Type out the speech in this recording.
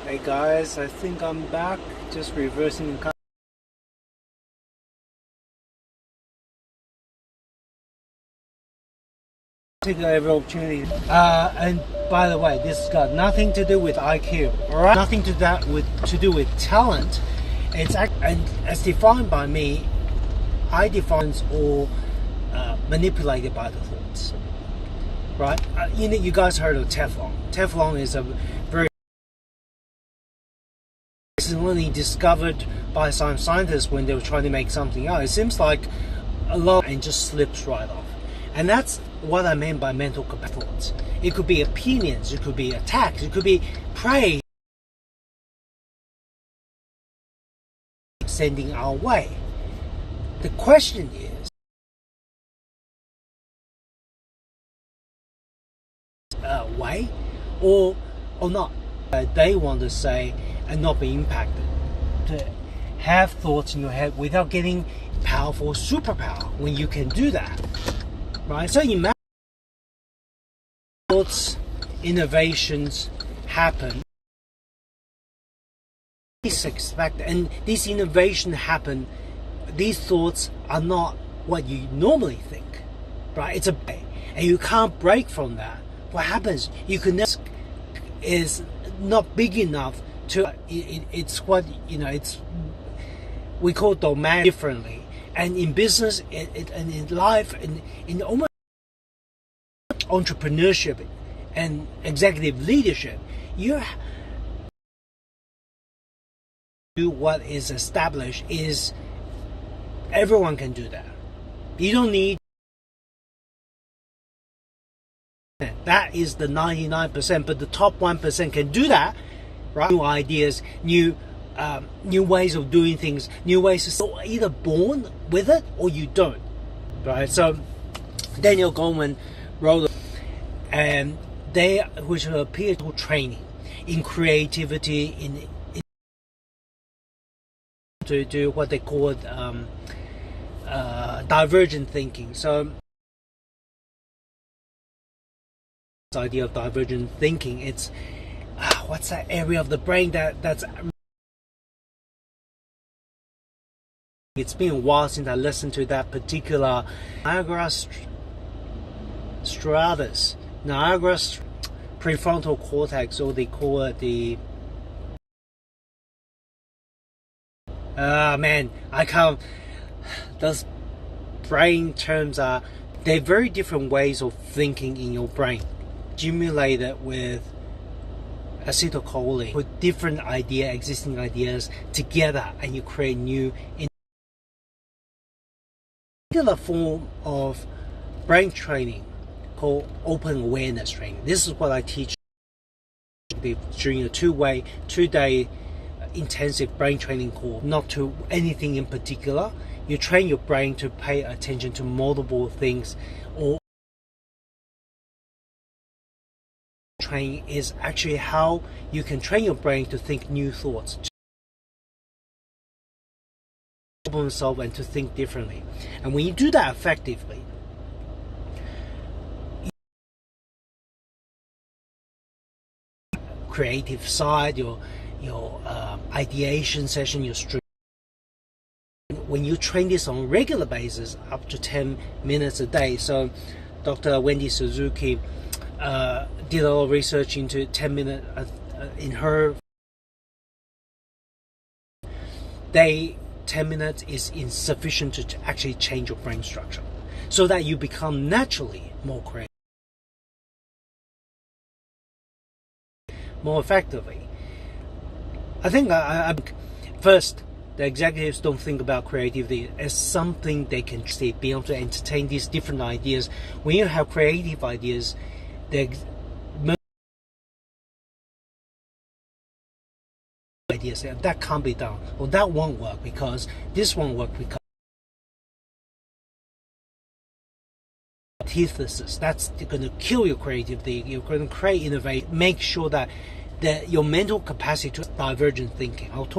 Hey guys, I think I'm back, just reversing the take every opportunity. And by the way, this has got nothing to do with IQ, alright? Nothing to do with talent. It's and as defined by me, I define or manipulated by the thoughts, right? You guys heard of Teflon. Teflon is a very recently discovered by some scientists when they were trying to make something out. It seems like a lot and just slips right off. And that's what I mean by mental capacity. It could be opinions, it could be attacks, it could be praise sending our way. The question is, way or not? They want to say and not be impacted. To have thoughts in your head without getting powerful superpower when you can do that, right? So imagine thoughts, innovations happen. Please expect, and these innovations happen. These thoughts are not what you normally think, right? It's and you can't break from that. What happens? You can never is not big enough to. It's what it's we call domain differently, and in business, and in life, and in almost entrepreneurship and executive leadership, you do what is established. Is everyone can do that. You don't need. That is the 99%, but the top 1% can do that, right? New ideas, new ways of doing things, new ways to. So either born with it or you don't, right? So Daniel Goleman wrote, and they which appear to training in creativity, in to do what they call divergent thinking. So this idea of divergent thinking, it's what's that area of the brain that's it's been a while since I listened to that particular Niagara stratus, Niagara prefrontal cortex, or they call it the man, I can't. Those brain terms they're very different ways of thinking in your brain. Stimulated with acetylcholine, put different existing ideas together, and you create new. Particular form of brain training called open awareness training. This is what I teach during a two-day intensive brain training course. Not to anything in particular. You train your brain to pay attention to multiple things. Or training is actually how you can train your brain to think new thoughts, to problem solve, and to think differently. And when you do that effectively, creative side, your ideation session, your stream. When you train this on a regular basis, up to 10 minutes a day. So Dr. Wendy Suzuki did a lot of research into 10 minutes in her day. 10 minutes is insufficient to actually change your brain structure, so that you become naturally more creative, more effectively. I think first, the executives don't think about creativity as something they can be able to entertain these different ideas. When you have creative ideas, ideas that can't be done, or that won't work because this won't work because antithesis. That's going to kill your creativity. You're going to create innovation. Make sure that your mental capacity to divergent thinking. I'll talk